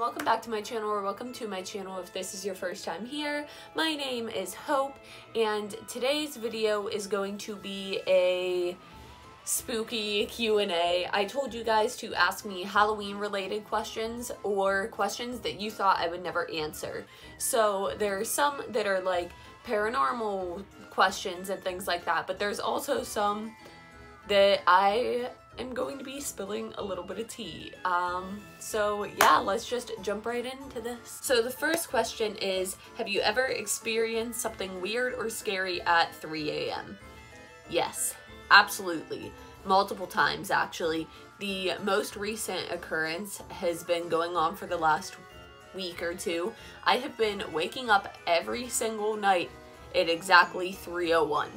welcome back to my channel, or welcome to my channel if this is your first time here. My name is Hope, and today's video is going to be a spooky Q&A. I told you guys to ask me Halloween related questions or questions that you thought I would never answer. So there are some that are like paranormal questions and things like that, but there's also some that I am going to be spilling a little bit of tea. So yeah, let's just jump right into this. So the first question is, have you ever experienced something weird or scary at 3 a.m.? Yes, absolutely. Multiple times, actually. The most recent occurrence has been going on for the last week or two. I have been waking up every single night at exactly 3:01.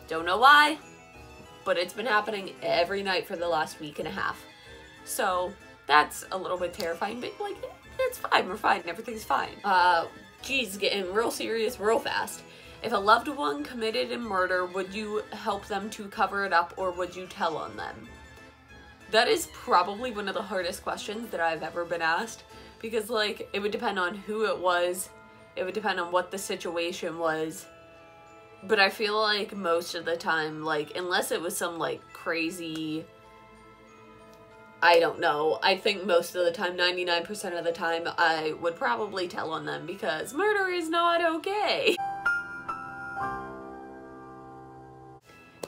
Don't know why, but it's been happening every night for the last week and a half. So that's a little bit terrifying, but like, it's fine, we're fine, everything's fine. Geez, getting real serious real fast. If a loved one committed a murder, would you help them to cover it up, or would you tell on them? That is probably one of the hardest questions that I've ever been asked, because like, it would depend on who it was, it would depend on what the situation was. But I feel like most of the time, like, unless it was some, like, crazy, I don't know, I think most of the time, 99% of the time, I would probably tell on them, because murder is not okay.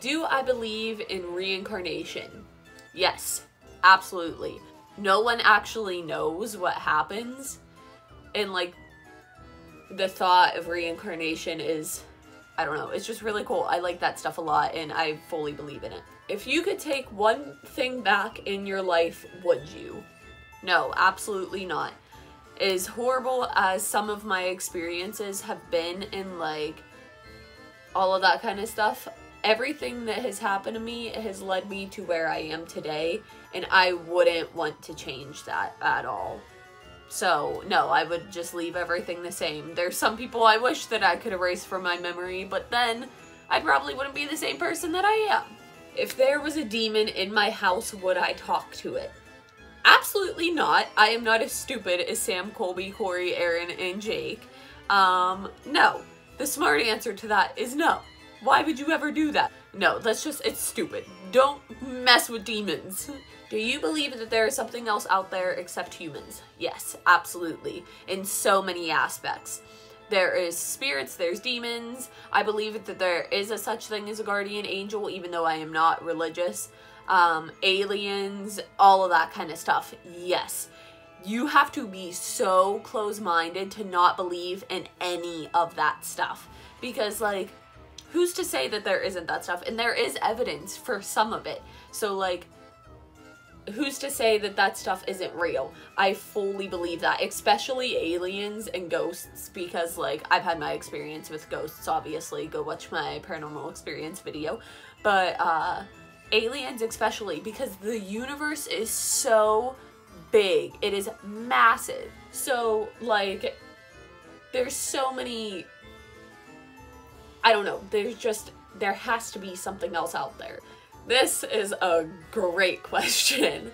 Do I believe in reincarnation? Yes, absolutely. No one actually knows what happens, and, like, the thought of reincarnation is, I don't know, it's just really cool. I like that stuff a lot, and I fully believe in it. If you could take one thing back in your life, would you? No, absolutely not. As horrible as some of my experiences have been in, like, all of that kind of stuff, everything that has happened to me has led me to where I am today, and I wouldn't want to change that at all. So, no, I would just leave everything the same. There's some people I wish that I could erase from my memory, but then I probably wouldn't be the same person that I am. If there was a demon in my house, would I talk to it? Absolutely not. I am not as stupid as Sam, Colby, Corey, Aaron, and Jake. No. The smart answer to that is no. Why would you ever do that? No, that's just, it's stupid. Don't mess with demons. Do you believe that there is something else out there except humans? Yes, absolutely. In so many aspects. There is spirits, there's demons. I believe that there is a such thing as a guardian angel, even though I am not religious. Aliens, all of that kind of stuff. Yes. You have to be so close-minded to not believe in any of that stuff. Because, like, who's to say that there isn't that stuff? And there is evidence for some of it. So, like, who's to say that that stuff isn't real? I fully believe that, especially aliens and ghosts, because, like, I've had my experience with ghosts, obviously. Go watch my paranormal experience video. But, aliens especially, because the universe is so big. It is massive. So, like, there's so many, I don't know, there has to be something else out there. This is a great question.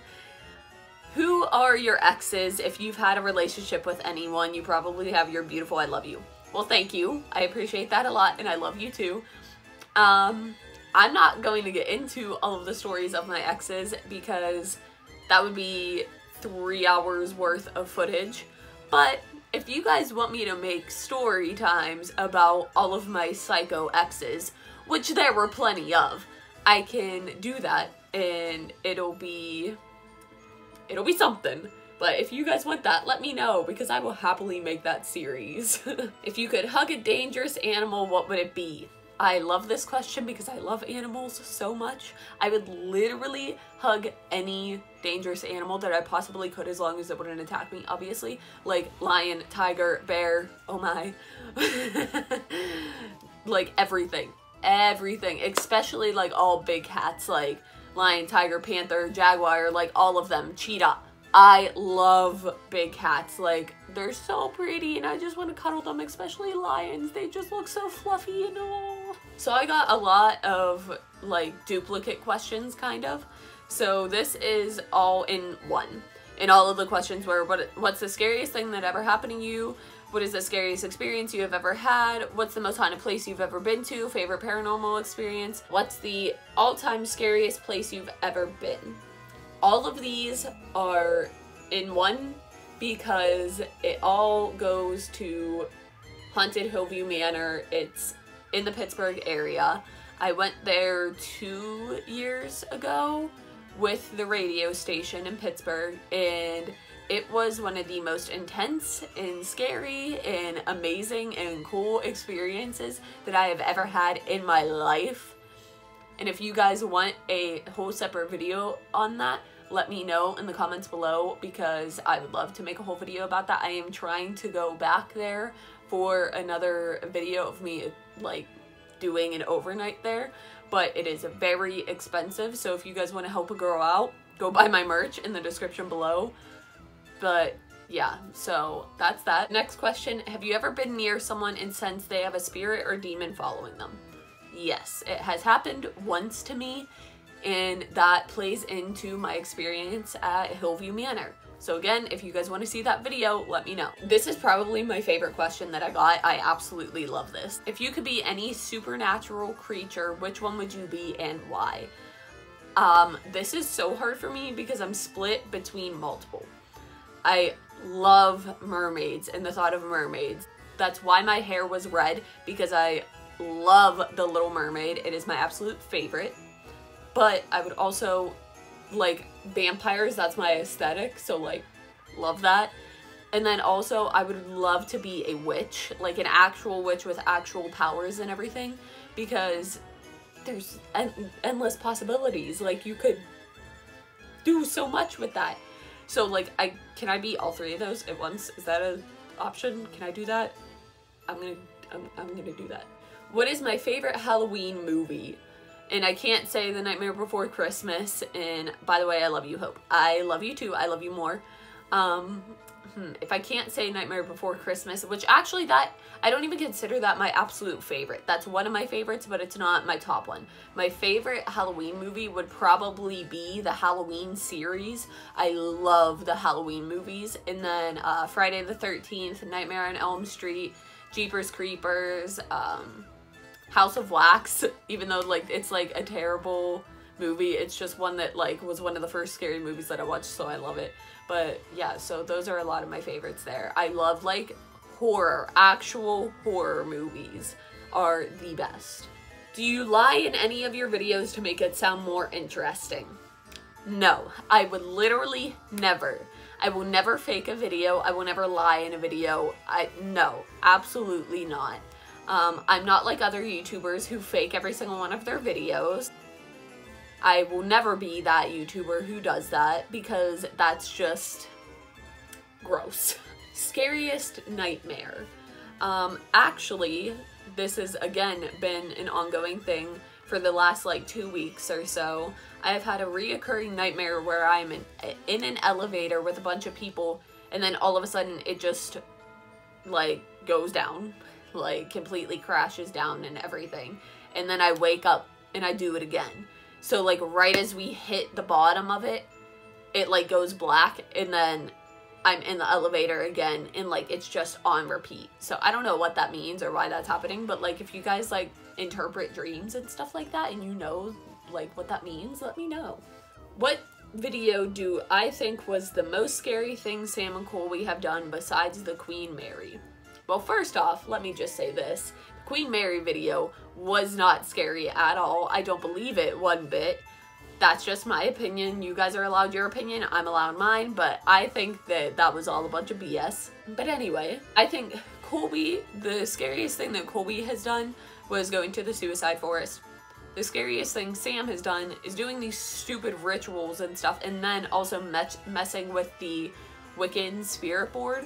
Who are your exes? If you've had a relationship with anyone, you probably have your beautiful I love you. Well, thank you. I appreciate that a lot, and I love you too. I'm not going to get into all of the stories of my exes because that would be 3 hours worth of footage. But if you guys want me to make story times about all of my psycho exes, which there were plenty of, I can do that, and it'll be something. But if you guys want that, let me know, because I will happily make that series. If you could hug a dangerous animal, what would it be? I love this question because I love animals so much. I would literally hug any dangerous animal that I possibly could, as long as it wouldn't attack me, obviously. Like lion, tiger, bear, oh my. Like everything. Everything, especially like all big cats, like lion, tiger, panther, jaguar, like all of them, cheetah. I love big cats. Like, they're so pretty and I just want to cuddle them, especially lions. They just look so fluffy and all. So I got a lot of like duplicate questions, kind of. So this is all in one. And all of the questions were, what's the scariest thing that ever happened to you? What is the scariest experience you have ever had? What's the most haunted place you've ever been to? Favorite paranormal experience? What's the all-time scariest place you've ever been? All of these are in one because it all goes to Haunted Hillview Manor. It's in the Pittsburgh area. I went there 2 years ago with the radio station in Pittsburgh, and it was one of the most intense and scary and amazing and cool experiences that I have ever had in my life. And if you guys want a whole separate video on that, let me know in the comments below, because I would love to make a whole video about that. I am trying to go back there for another video of me like doing an overnight there, but it is very expensive. So if you guys want to help a girl out, go buy my merch in the description below. But yeah, so that's that. Next question, have you ever been near someone and sensed they have a spirit or demon following them? Yes, it has happened once to me, and that plays into my experience at Hillview Manor. So again, if you guys want to see that video, let me know. This is probably my favorite question that I got. I absolutely love this. If you could be any supernatural creature, which one would you be and why? This is so hard for me because I'm split between multiple. I love mermaids and the thought of mermaids. That's why my hair was red, because I love The Little Mermaid. It is my absolute favorite. But I would also like vampires. That's my aesthetic, so like love that. And then also I would love to be a witch, like an actual witch with actual powers and everything, because there's endless possibilities. Like you could do so much with that. So like can I be all three of those at once? Is that an option? Can I do that? I'm gonna do that. What is my favorite Halloween movie? And I can't say The Nightmare Before Christmas. And by the way, I love you, Hope. I love you too. I love you more. If I can't say Nightmare Before Christmas, which actually I don't even consider that my absolute favorite. That's one of my favorites, but it's not my top one. My favorite Halloween movie would probably be the Halloween series. I love the Halloween movies. And then Friday the 13th, Nightmare on Elm Street, Jeepers Creepers, House of Wax, even though like it's like a terrible movie, it's just one that like was one of the first scary movies that I watched, so I love it. But yeah, so those are a lot of my favorites there. I love like horror, actual horror movies are the best. Do you lie in any of your videos to make it sound more interesting? No, I would literally never. I will never fake a video. I will never lie in a video. No, absolutely not. I'm not like other YouTubers who fake every single one of their videos. I will never be that YouTuber who does that, because that's just gross. Scariest nightmare. Actually, this has again been an ongoing thing for the last like 2 weeks or so. I have had a reoccurring nightmare where I'm in an elevator with a bunch of people, and then all of a sudden it just like goes down. Like completely crashes down and everything, and then I wake up and I do it again. So like right as we hit the bottom of it, it like goes black, and then I'm in the elevator again, and like it's just on repeat. So I don't know what that means or why that's happening, but like if you guys like interpret dreams and stuff like that and you know like what that means, let me know. What video do I think was the most scary thing Sam and Colby have done besides the Queen Mary? Well, first off, let me just say this. The Queen Mary video was not scary at all. I don't believe it one bit. That's just my opinion. You guys are allowed your opinion. I'm allowed mine. But I think that was all a bunch of BS. But anyway, I think Colby, the scariest thing that Colby has done was going to the suicide forest. The scariest thing Sam has done is doing these stupid rituals and stuff, and then also messing with the Wiccan spirit board.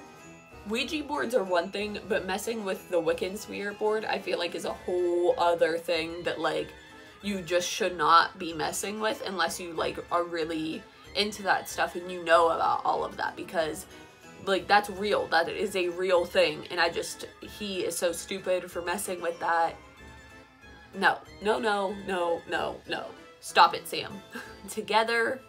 Ouija boards are one thing, but messing with the Wiccan spirit board, I feel like is a whole other thing that like you just should not be messing with unless you like are really into that stuff and you know about all of that, because like that's real. That is a real thing, and he is so stupid for messing with that. No. Stop it, Sam. Together,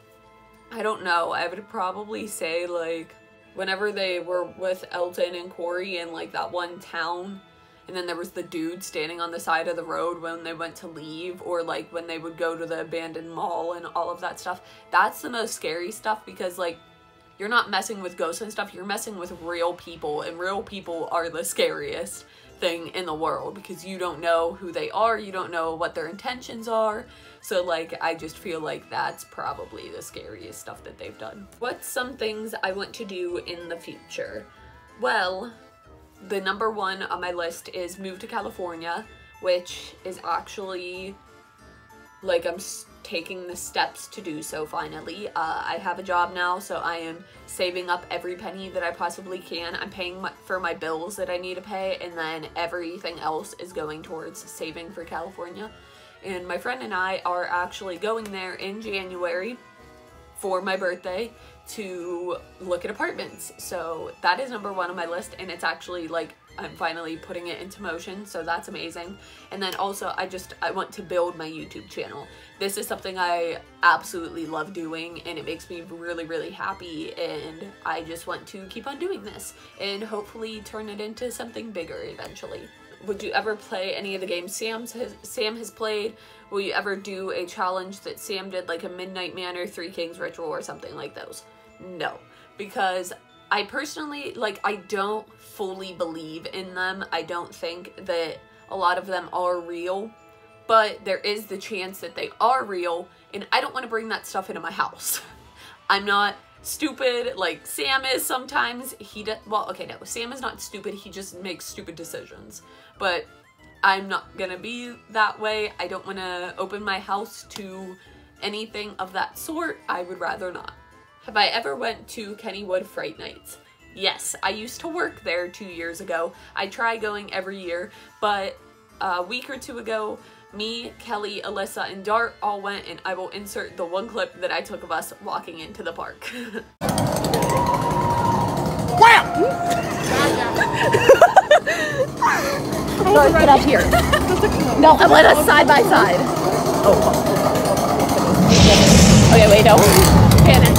I don't know, I would probably say like whenever they were with Elton and Corey in like that one town, and then there was the dude standing on the side of the road when they went to leave, or like when they would go to the abandoned mall and all of that stuff. That's the most scary stuff, because like you're not messing with ghosts and stuff, you're messing with real people, and real people are the scariest thing in the world, because you don't know who they are, you don't know what their intentions are. So like I just feel like that's probably the scariest stuff that they've done. What's some things I want to do in the future? Well, the number one on my list is move to California, which is actually like I'm taking the steps to do so finally. I have a job now, so I am saving up every penny that I possibly can. I'm paying for my bills that I need to pay, and then everything else is going towards saving for California. And my friend and I are actually going there in January for my birthday to look at apartments. So that is number one on my list, and it's actually like I'm finally putting it into motion, so that's amazing. And then also I want to build my YouTube channel. This is something I absolutely love doing, and it makes me really, really happy, and I just want to keep on doing this and hopefully turn it into something bigger eventually. Would you ever play any of the games Sam has played? Will you ever do a challenge that Sam did, like a Midnight Manor, Three Kings Ritual, or something like those? No, because I personally, like, I don't fully believe in them. I don't think that a lot of them are real, but there is the chance that they are real, and I don't want to bring that stuff into my house. I'm not stupid like Sam is sometimes. Well, okay, no, Sam is not stupid, he just makes stupid decisions. But I'm not gonna be that way. I don't want to open my house to anything of that sort. I would rather not. Have I ever went to Kennywood Fright Nights? Yes, I used to work there 2 years ago. I try going every year, but a week or two ago, me, Kelly, Alyssa, and Dart all went, and I will insert the one clip that I took of us walking into the park. Wham! Dart, get up here. No, I want us side by side. Oh. Okay, wait, no. Panic.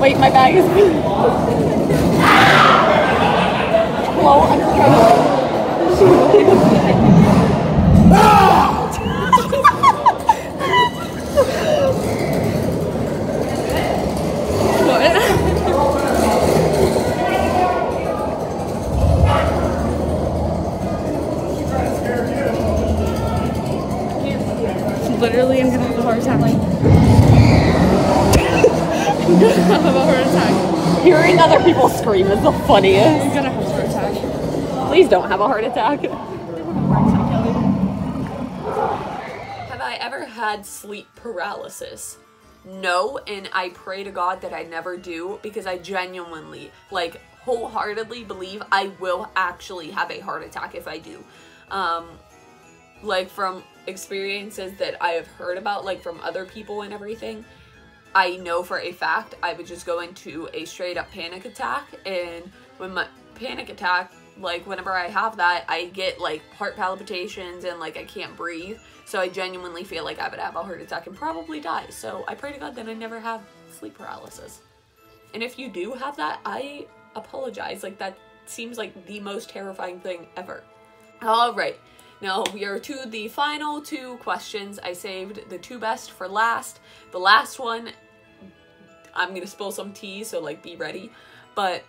Wait, my bag is Hello, I'm Literally, I'm gonna have a heart attack. I'm gonna have a heart attack. Hearing other people scream is the funniest. I'm gonna have a heart attack. Please don't have a heart attack. Have I ever had sleep paralysis? No, and I pray to God that I never do, because I genuinely, like, wholeheartedly believe I will actually have a heart attack if I do. Like, from experiences that I have heard about, like, from other people and everything, I know for a fact I would just go into a straight up panic attack, and when my panic attack, like, whenever I have that, I get, like, heart palpitations and, like, I can't breathe. So I genuinely feel like I would have a heart attack and probably die. So I pray to God that I never have sleep paralysis. And if you do have that, I apologize. Like, that seems like the most terrifying thing ever. All right. Now we are to the final two questions. I saved the two best for last. The last one, I'm going to spill some tea, so, like, be ready. But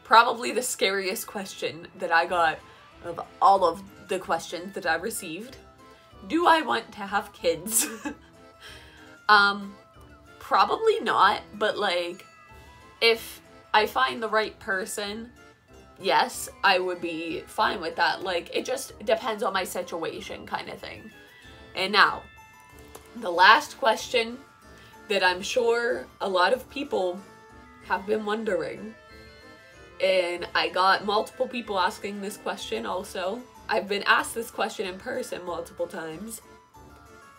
probably the scariest question that I got of all of the questions that I received. Do I want to have kids? Probably not, but, like, if I find the right person, yes, I would be fine with that. Like, it just depends on my situation, kind of thing. And now, the last question that I'm sure a lot of people have been wondering, and I got multiple people asking this question also. I've been asked this question in person multiple times.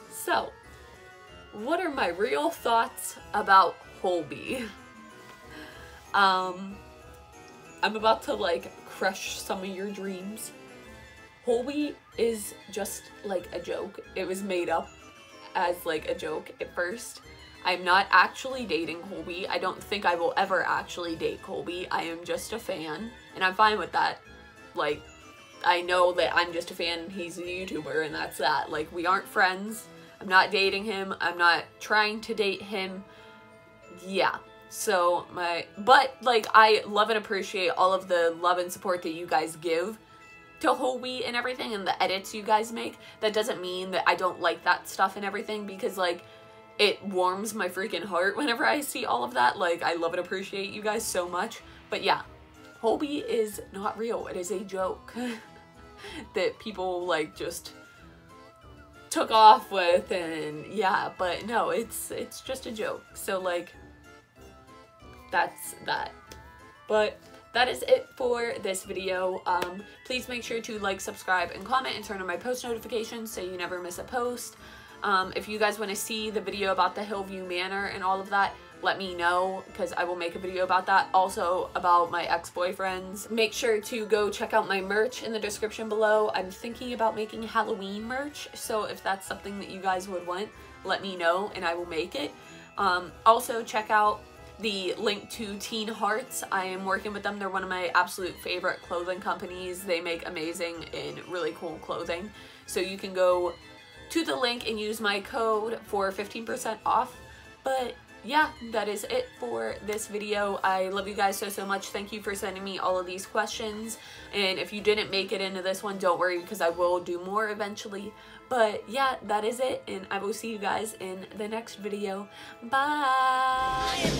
So, what are my real thoughts about Holby? I'm about to like crush some of your dreams. Holby is just like a joke. It was made up as like a joke at first. I'm not actually dating Holby. I don't think I will ever actually date Holby. I am just a fan, and I'm fine with that. Like, I know that I'm just a fan, he's a YouTuber, and that's that. Like, we aren't friends. I'm not dating him. I'm not trying to date him. Yeah. So, but, like, I love and appreciate all of the love and support that you guys give to Holby and everything, and the edits you guys make. That doesn't mean that I don't like that stuff and everything, because, like, it warms my freaking heart whenever I see all of that. Like, I love and appreciate you guys so much. But yeah, Holby is not real. It is a joke that people, like, just took off with, and yeah, but no, it's just a joke. So, like, that's that. But that is it for this video. Please make sure to like, subscribe, and comment, and turn on my post notifications so you never miss a post. If you guys want to see the video about the Hillview Manor and all of that, let me know, because I will make a video about that. Also about my ex-boyfriends. Make sure to go check out my merch in the description below. I'm thinking about making Halloween merch, so if that's something that you guys would want, let me know and I will make it. Also check out the link to Teen Hearts. I am working with them. They're one of my absolute favorite clothing companies. They make amazing and really cool clothing. So you can go to the link and use my code for 15% off. But yeah, that is it for this video. I love you guys so much. Thank you for sending me all of these questions. And if you didn't make it into this one, don't worry, because I will do more eventually. But yeah, that is it, and I will see you guys in the next video. Bye!